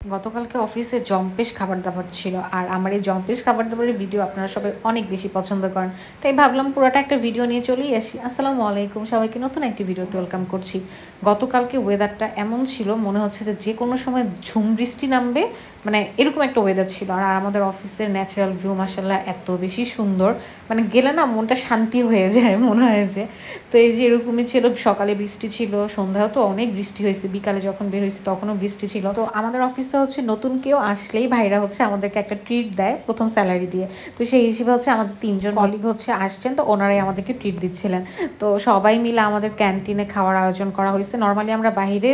গতকালকে অফিসে জম্পেশ খাবার-দাবার ছিল। আর আমার এই জম্পেশ খাবার-দাবারের ভিডিও আপনারা সবাই অনেক বেশি পছন্দ করেন। তাই ভাবলাম পুরাটা একটা ভিডিও নিয়ে চলেই আসি। আসসালামু আলাইকুম, সবাইকে নতুন একটি ভিডিওতে ওয়েলকাম করছি। গতকালকে ওয়েদারটা এমন ছিল মনে হচ্ছে যে যেকোনো সময় ঝুম বৃষ্টি নামবে, মানে এরকম একটা ওয়েদার ছিল। আর আমাদের অফিসের ন্যাচারাল ভিউ মাশাআল্লাহ এত বেশি সুন্দর, মানে গেলে না মনটা শান্তি হয়ে যায় মনে হয় যে। তো এই যে এরকমই ছিল, সকালে বৃষ্টি ছিল, সন্ধ্যাও তো অনেক বৃষ্টি হয়েছে, বিকালে যখন বের হয়েছে তখনও বৃষ্টি ছিল। তো আমাদের অফিসে হচ্ছে নতুন কেউ আসলেই ভাইরা হচ্ছে আমাদেরকে একটা ট্রিট দেয় প্রথম স্যালারি দিয়ে। তো সেই হিসেবে হচ্ছে আমাদের 3জন কলিগ হচ্ছে আসছেন, তো ওনারাই আমাদেরকে ট্রিট দিচ্ছিলেন। তো সবাই মিলে আমাদের ক্যান্টিনে খাওয়ার আয়োজন করা হয়েছে। নর্মালি আমরা বাইরে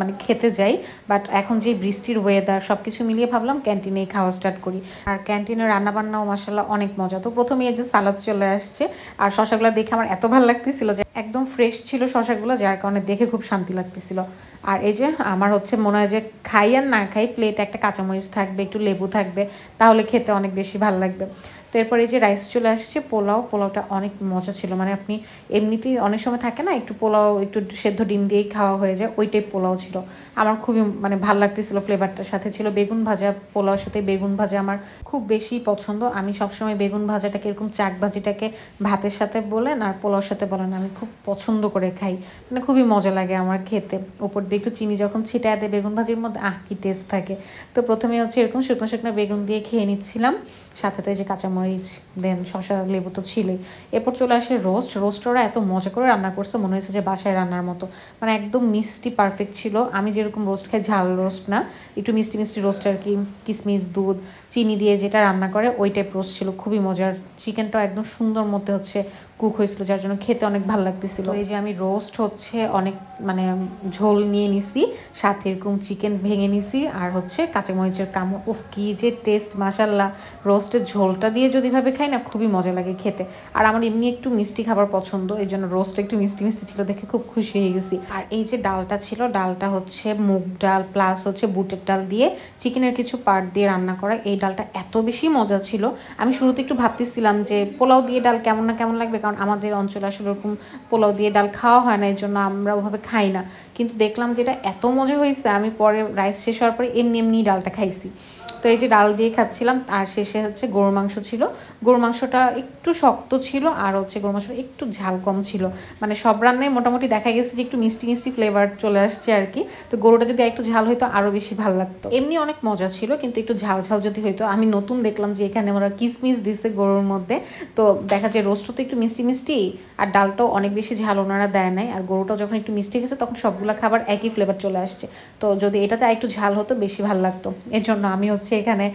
মানে খেতে যাই, বাট এখন যে বৃষ্টির ওয়েদার সব কিছু মিলিয়ে ভাবলাম ক্যান্টিনেই খাওয়া স্টার্ট করি। আর ক্যান্টিনের রান্নাবান্নাও মাসাল্লাহ অনেক মজা। তো প্রথমে এই যে সালাদ চলে আসছে, আর শশাগুলো দেখে আমার এত ভালো লাগতেছিল যে একদম ফ্রেশ ছিল শশাগুলো, যার কারণে দেখে খুব শান্তি লাগতেছিল। আর এই যে আমার হচ্ছে মনে হয় যে খাই আর না খাই, প্লেটে একটা কাঁচামরিচ থাকবে, একটু লেবু থাকবে, তাহলে খেতে অনেক বেশি ভালো লাগবে। তো এরপরে এই যে রাইস চলে আসছে, পোলাওটা অনেক মজা ছিল। মানে আপনি এমনিতেই অনেক সময় থাকে না, একটু পোলাও একটু সেদ্ধ ডিম দিয়েই খাওয়া হয়ে যায়, ওই টাইপ পোলাও ছিল। আমার খুবই মানে ভালো লাগতেছিল, ফ্লেভারটার সাথে ছিল বেগুন ভাজা। পোলাওর সাথে বেগুন ভাজা আমার খুব বেশি পছন্দ। আমি সবসময় বেগুন ভাজাটাকে এরকম চাক ভাজিটাকে ভাতের সাথে বলেন আর পোলাওর সাথে বলেন আমি খুব পছন্দ করে খাই, মানে খুবই মজা লাগে আমার খেতে। উপর দিয়ে একটু চিনি যখন ছিটায় দেয় বেগুন ভাজির মধ্যে, কি টেস্ট থাকে। তো প্রথমে হচ্ছে এরকম শুকনো শুকনো বেগুন দিয়ে খেয়ে নিচ্ছিলাম, সাথে তো এই যে কাঁচামরিচ, দেন শশা, লেবু তো ছিলই। এরপর চলে আসে রোস্ট ওরা এত মজা করে রান্না করছে, মনে হয়েছে যে বাসায় রান্নার মতো, মানে একদম মিষ্টি পারফেক্ট ছিল। আমি যেরকম রোস্ট খাই, ঝাল রোস্ট না, একটু মিষ্টি মিষ্টি রোস্ট আর কি, কিশমিশ দুধ চিনি দিয়ে যেটা রান্না করে ওই টাইপ রোস্ট ছিল, খুবই মজার। চিকেনটাও একদম সুন্দর মধ্যে হচ্ছে কুক হয়েছিল, যার জন্য খেতে অনেক ভালো লাগতেছিল। এই যে আমি রোস্ট হচ্ছে অনেক মানে ঝোল নিয়ে নিছি, সাথে এরকম চিকেন ভেঙে নিছি, আর হচ্ছে কাঁচামরিচের কামড়, উফ কি যে টেস্ট মাশাল্লাহ। রোস্টের ঝোলটা দিয়ে যদি ভাবে খাই না, খুবই মজা লাগে খেতে। আর আমার এমনি একটু মিষ্টি খাবার পছন্দ, এই জন্য রোস্টটা একটু মিষ্টি মিষ্টি ছিল দেখে খুব খুশি হয়ে গেছি। আর এই যে ডালটা ছিল, ডালটা হচ্ছে মুগ ডাল প্লাস হচ্ছে বুটের ডাল দিয়ে চিকেনের কিছু পার্ট দিয়ে রান্না করা। এই ডালটা এত বেশি মজা ছিল, আমি শুরুতে একটু ভাবতেছিলাম যে পোলাও দিয়ে ডাল কেমন না কেমন লাগবে, কারণ আমাদের অঞ্চলে আসলে ওরকম পোলাও দিয়ে ডাল খাওয়া হয় না, এই জন্য আমরা ওভাবে খাই না। কিন্তু দেখলাম যে এটা এত মজা হয়েছে, আমি পরে রাইস শেষ হওয়ার পরে এমনি এমনি ডালটা খাইছি। তো এই যে ডাল দিয়ে খাচ্ছিলাম, আর শেষে হচ্ছে গরুর মাংস ছিল। গরুর মাংসটা একটু শক্ত ছিল, আর হচ্ছে গরুর মাংসটা একটু ঝাল কম ছিল। মানে সব রান্নায় মোটামুটি দেখা গেছে যে একটু মিষ্টি মিষ্টি ফ্লেভার চলে আসছে আর কি। তো গরুটা যদি একটু ঝাল হইতো আরও বেশি ভালো লাগতো। এমনি অনেক মজা ছিল, কিন্তু একটু ঝাল ঝাল যদি হইতো। আমি নতুন দেখলাম যে এখানে ওরা কিসমিস দিছে গরুর মধ্যে, তো দেখা যায় রোস্টও তো একটু মিষ্টি মিষ্টি, আর ডালটাও অনেক বেশি ঝাল ওনারা দেয় নাই। আর গরুটাও যখন একটু মিষ্টি গেছে তখন সবগুলো খাবার একই ফ্লেভার চলে আসছে। তো যদি এটাতে একটু ঝাল হতো বেশি ভালো লাগতো, এর জন্য আমি হচ্ছে এখানে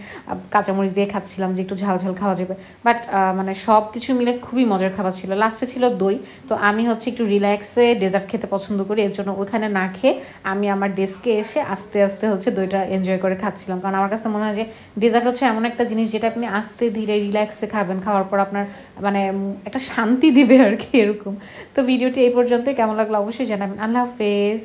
কাঁচামরিচ দিয়ে খাচ্ছিলাম যে একটু ঝাল ঝাল খাওয়া যাবে। বাট মানে সব কিছু মিলে খুবই মজার খাবার ছিল। লাস্টে ছিল দই। তো আমি হচ্ছে একটু রিল্যাক্সে ডেজার্ট খেতে পছন্দ করি, এর জন্য ওইখানে না খেয়ে আমি আমার ডেস্কে এসে আস্তে আস্তে হচ্ছে দইটা এনজয় করে খাচ্ছিলাম। কারণ আমার কাছে মনে হয় যে ডেজার্ট হচ্ছে এমন একটা জিনিস যেটা আপনি আস্তে ধীরে রিল্যাক্সে খাবেন, খাওয়ার পর আপনার মানে একটা শান্তি দিবে আর কি, এরকম। তো ভিডিওটি এই পর্যন্তই, কেমন লাগলো অবশ্যই জানাবেন। আল্লাহ হাফেজ।